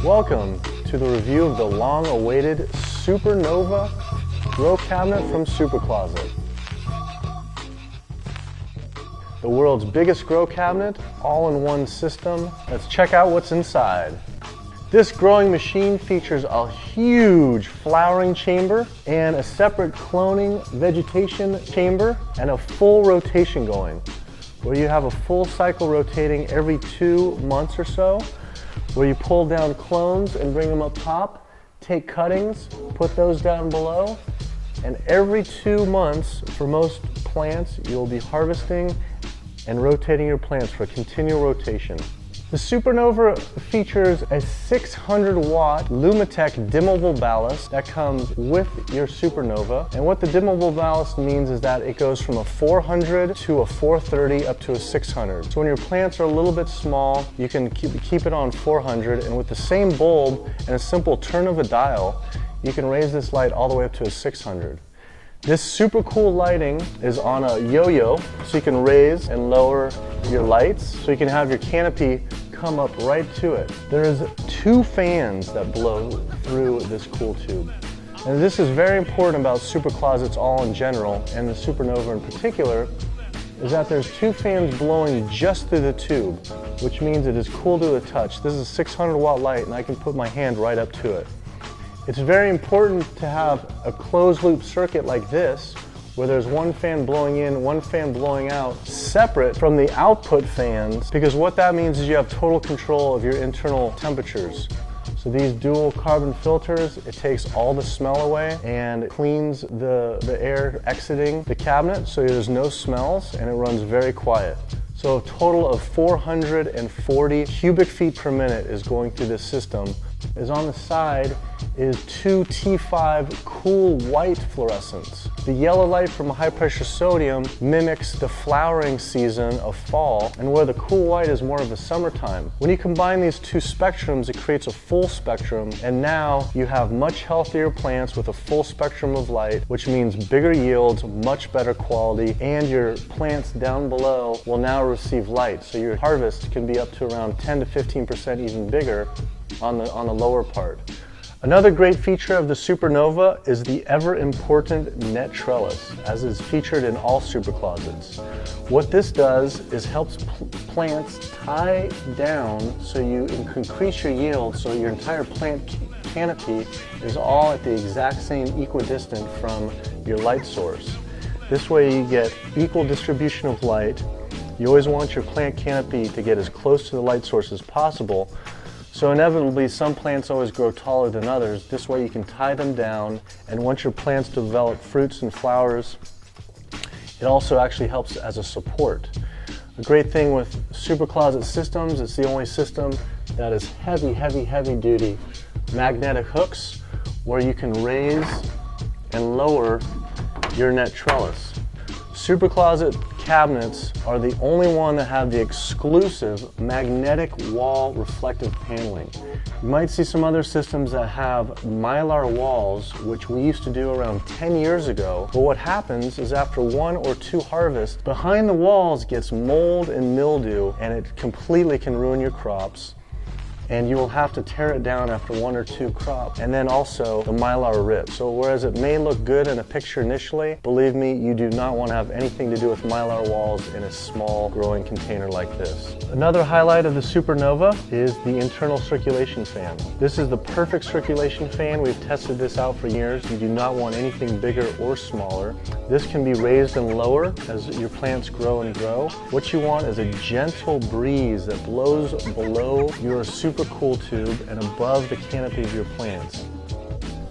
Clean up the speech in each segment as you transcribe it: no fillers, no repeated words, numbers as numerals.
Welcome to the review of the long-awaited SuperNova grow cabinet from SuperCloset. The world's biggest grow cabinet, all in one system. Let's check out what's inside. This growing machine features a huge flowering chamber and a separate cloning vegetation chamber and a full rotation going, where you have a full cycle rotating every 2 months or so, where you pull down clones and bring them up top, take cuttings, put those down below, and every 2 months for most plants you'll be harvesting and rotating your plants for a continual rotation. The SuperNova features a 600-watt Lumatek dimmable ballast that comes with your SuperNova. And what the dimmable ballast means is that it goes from a 400 to a 430 up to a 600. So when your plants are a little bit small, you can keep it on 400, and with the same bulb and a simple turn of a dial, you can raise this light all the way up to a 600. This super cool lighting is on a yo-yo, so you can raise and lower your lights, so you can have your canopy come up right to it. There's 2 fans that blow through this cool tube. And this is very important about SuperClosets all in general, and the SuperNova in particular, is that there's 2 fans blowing just through the tube, which means it is cool to the touch. This is a 600-watt light, and I can put my hand right up to it. It's very important to have a closed loop circuit like this, where there's 1 fan blowing in, 1 fan blowing out, separate from the output fans, because what that means is you have total control of your internal temperatures. So these dual carbon filters, it takes all the smell away and cleans the air exiting the cabinet, so there's no smells, and it runs very quiet. So a total of 440 cubic feet per minute is going through this system. Is on the side is 2 T5 cool white fluorescents. The yellow light from high pressure sodium mimics the flowering season of fall, and where the cool white is more of the summertime. When you combine these 2 spectrums, it creates a full spectrum, and now you have much healthier plants with a full spectrum of light, which means bigger yields, much better quality, and your plants down below will now receive light. So your harvest can be up to around 10 to 15% even bigger on the lower part. Another great feature of the SuperNova is the ever-important net trellis, as is featured in all SuperClosets. What this does is helps plants tie down so you can increase your yield, so your entire plant canopy is all at the exact same equidistant from your light source. This way you get equal distribution of light. You always want your plant canopy to get as close to the light source as possible. So inevitably, some plants always grow taller than others. This way you can tie them down, and once your plants develop fruits and flowers, it also actually helps as a support. A great thing with SuperCloset systems, it's the only system that is heavy duty magnetic hooks, where you can raise and lower your net trellis. SuperCloset cabinets are the only one that have the exclusive magnetic wall reflective paneling. You might see some other systems that have mylar walls, which we used to do around 10 years ago, but what happens is after 1 or 2 harvests, behind the walls gets mold and mildew, and it completely can ruin your crops. And you will have to tear it down after 1 or 2 crops. And then also the mylar rips. So whereas it may look good in a picture initially, believe me, you do not want to have anything to do with mylar walls in a small growing container like this. Another highlight of the SuperNova is the internal circulation fan. This is the perfect circulation fan. We've tested this out for years. You do not want anything bigger or smaller. This can be raised and lower as your plants grow and grow. What you want is a gentle breeze that blows below your SuperCool tube and above the canopy of your plants.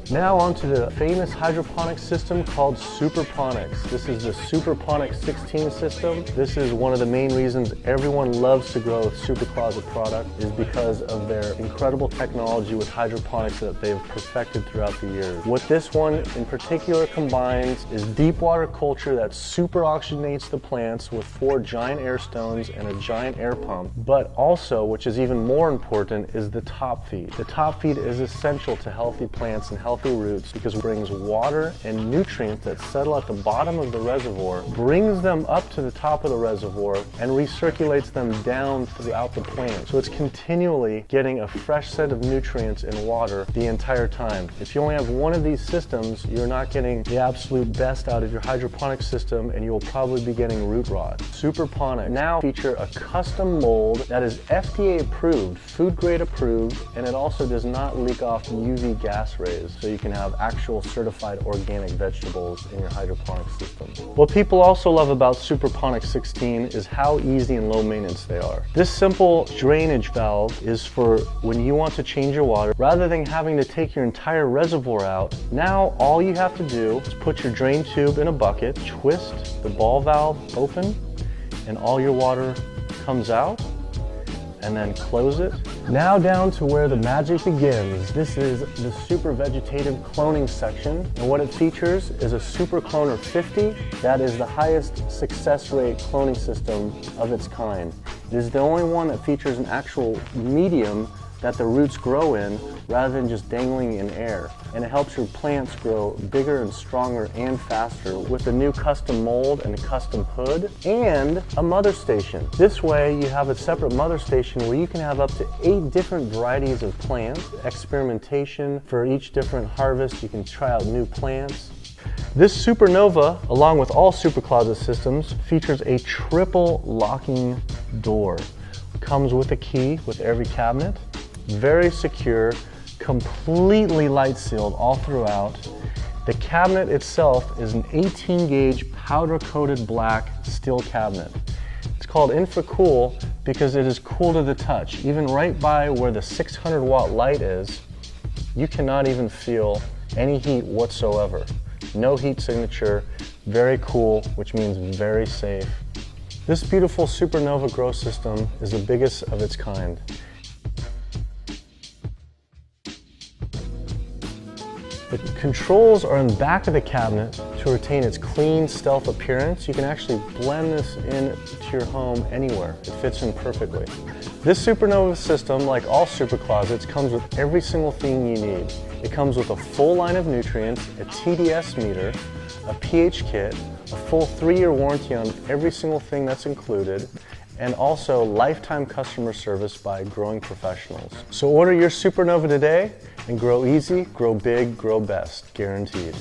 Now onto the famous hydroponics system called SuperPonics. This is the SuperPonics 16 system. This is one of the main reasons everyone loves to grow a SuperCloset product, is because of their incredible technology with hydroponics that they've perfected throughout the years. What this one in particular combines is deep water culture that super oxygenates the plants with 4 giant air stones and a giant air pump, but also, which is even more important, is the top feed. The top feed is essential to healthy plants and healthy healthy roots because it brings water and nutrients that settle at the bottom of the reservoir, brings them up to the top of the reservoir, and recirculates them down throughout the plant. So it's continually getting a fresh set of nutrients and water the entire time. If you only have one of these systems, you're not getting the absolute best out of your hydroponic system, and you'll probably be getting root rot. SuperPonics now feature a custom mold that is FDA approved, food grade approved, and it also does not leak off UV gas rays, so you can have actual certified organic vegetables in your hydroponic system. What people also love about SuperPonics 16 is how easy and low maintenance they are. This simple drainage valve is for when you want to change your water. Rather than having to take your entire reservoir out, now all you have to do is put your drain tube in a bucket, twist the ball valve open, and all your water comes out, and then close it. Now down to where the magic begins. This is the super vegetative cloning section, and what it features is a SuperCloner 50. That is the highest success rate cloning system of its kind. It is the only one that features an actual medium that the roots grow in rather than just dangling in air. And it helps your plants grow bigger and stronger and faster with a new custom mold and a custom hood and a mother station. This way you have a separate mother station where you can have up to 8 different varieties of plants, experimentation for each different harvest. You can try out new plants. This SuperNova, along with all SuperCloset systems, features a triple locking door. It comes with a key with every cabinet. Very secure, completely light sealed all throughout. The cabinet itself is an 18 gauge powder coated black steel cabinet. It's called Infra-Cool because it is cool to the touch. Even right by where the 600 watt light is, you cannot even feel any heat whatsoever. No heat signature, very cool, which means very safe. This beautiful SuperNova grow system is the biggest of its kind. The controls are in the back of the cabinet to retain its clean, stealth appearance. You can actually blend this into your home anywhere. It fits in perfectly. This SuperNova system, like all super closets, comes with every single thing you need. It comes with a full line of nutrients, a TDS meter, a pH kit, a full 3-year warranty on every single thing that's included, and also lifetime customer service by growing professionals. So order your SuperNova today and grow easy, grow big, grow best, guaranteed.